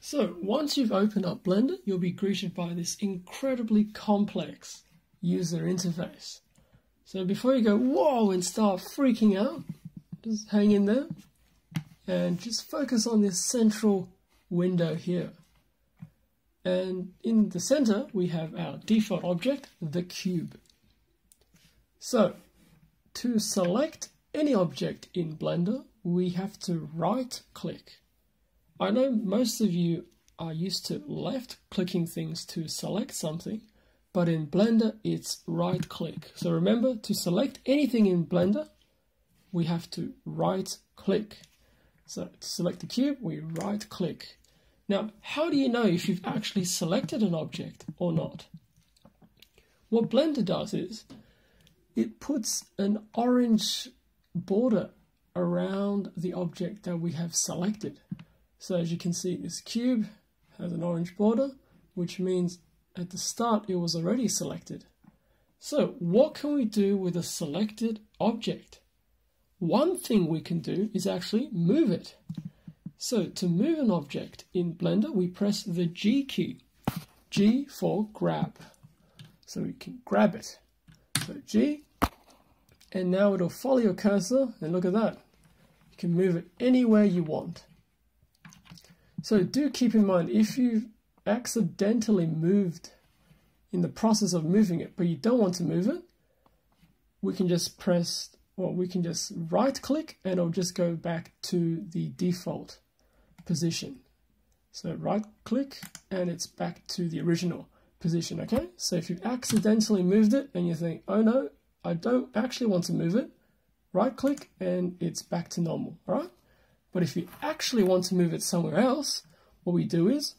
So once you've opened up Blender, you'll be greeted by this incredibly complex user interface. So before you go, whoa, and start freaking out, just hang in there and just focus on this central window here. And in the center, we have our default object, the cube. So to select any object in Blender, we have to right-click. I know most of you are used to left-clicking things to select something, but in Blender, it's right-click. So remember, to select anything in Blender, we have to right-click. So to select the cube, we right-click. Now, how do you know if you've actually selected an object or not? What Blender does is, it puts an orange border around the object that we have selected. So as you can see, this cube has an orange border, which means at the start it was already selected. So what can we do with a selected object? One thing we can do is actually move it. So to move an object in Blender, we press the G key. G for grab. So we can grab it. So G, and now it'll follow your cursor, and look at that. You can move it anywhere you want. So do keep in mind, if you've accidentally moved in the process of moving it, but you don't want to move it, we can just right click and it'll just go back to the default position. So right click and it's back to the original position, okay? So if you've accidentally moved it and you think, oh no, I don't actually want to move it, right click and it's back to normal, all right? But if you actually want to move it somewhere else, what we do is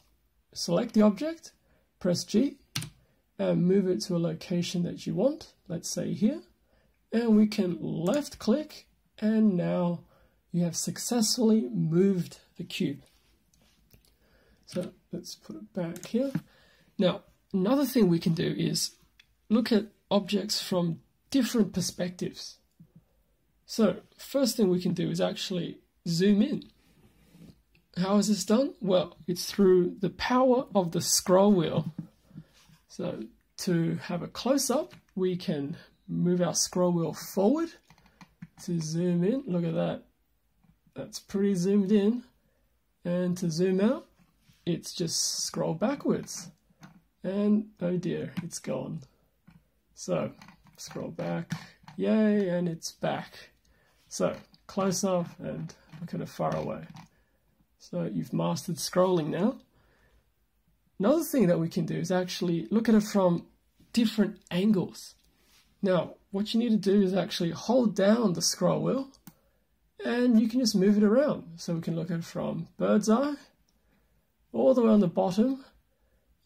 select the object, press G, and move it to a location that you want, let's say here, and we can left click, and now you have successfully moved the cube. So let's put it back here. Now, another thing we can do is look at objects from different perspectives. So first thing we can do is actually zoom in. How is this done? Well, it's through the power of the scroll wheel. So to have a close-up, we can move our scroll wheel forward to zoom in. Look at that. That's pretty zoomed in. And to zoom out, it's just scroll backwards. And oh dear, it's gone. So scroll back, yay, and it's back. So close up and look at it far away. So you've mastered scrolling now. Another thing that we can do is actually look at it from different angles. Now, what you need to do is actually hold down the scroll wheel and you can just move it around. So we can look at it from bird's eye, all the way on the bottom,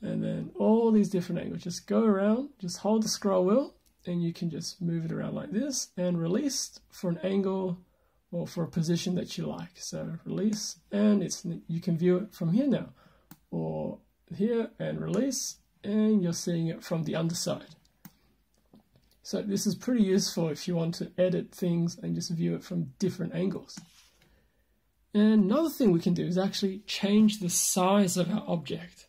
and then all these different angles. Just go around, just hold the scroll wheel, and you can just move it around like this and release for an angle or for a position that you like. So release, and you can view it from here now, or here and release, and you're seeing it from the underside. So this is pretty useful if you want to edit things and just view it from different angles. And another thing we can do is actually change the size of our object.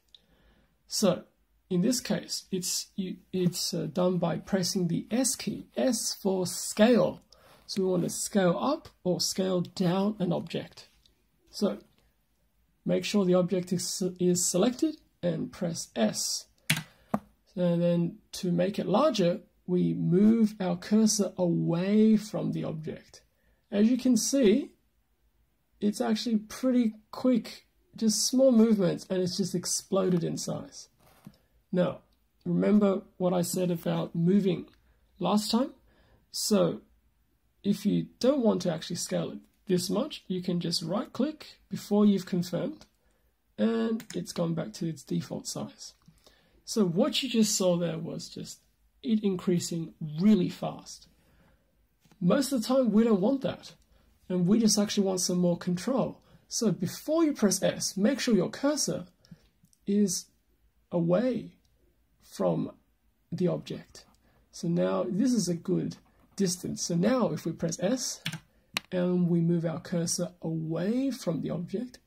So in this case, it's done by pressing the S key, S for scale. So we want to scale up or scale down an object. So make sure the object is selected and press S. And then to make it larger, we move our cursor away from the object. As you can see, it's actually pretty quick, just small movements, and it's just exploded in size. Now, remember what I said about moving last time? So if you don't want to actually scale it this much, you can just right click before you've confirmed, and it's gone back to its default size. So what you just saw there was just it increasing really fast. Most of the time we don't want that, and we just actually want some more control. So before you press S, make sure your cursor is away from the object. So now this is a good distance. So now if we press S and we move our cursor away from the object,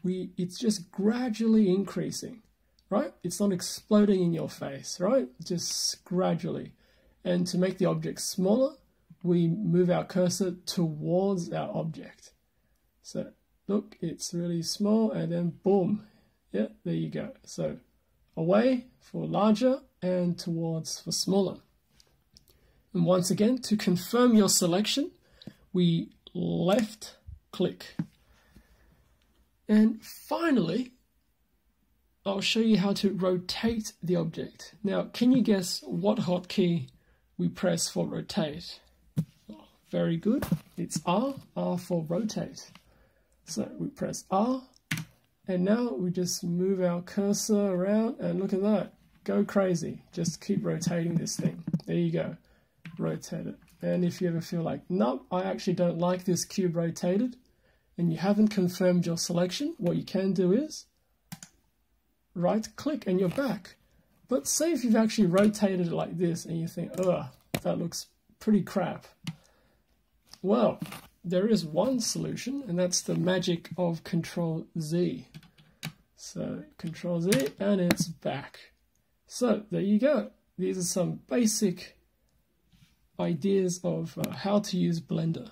it's just gradually increasing, right? It's not exploding in your face, right? Just gradually. And to make the object smaller, we move our cursor towards our object. So look, it's really small, and then boom. Yeah, there you go. So away for larger and towards for smaller. And once again, to confirm your selection, we left click. And finally, I'll show you how to rotate the object. Now, can you guess what hotkey we press for rotate? Oh, very good. It's R for rotate. So we press R, and now we just move our cursor around, and look at that. Go crazy. Just keep rotating this thing. There you go. Rotate it. And if you ever feel like, nope, I actually don't like this cube rotated, and you haven't confirmed your selection, what you can do is right click and you're back. But say if you've actually rotated it like this and you think, ugh, that looks pretty crap. Well, there is one solution, and that's the magic of Control Z. So Control Z, and it's back. So there you go. These are some basic ideas of how to use Blender.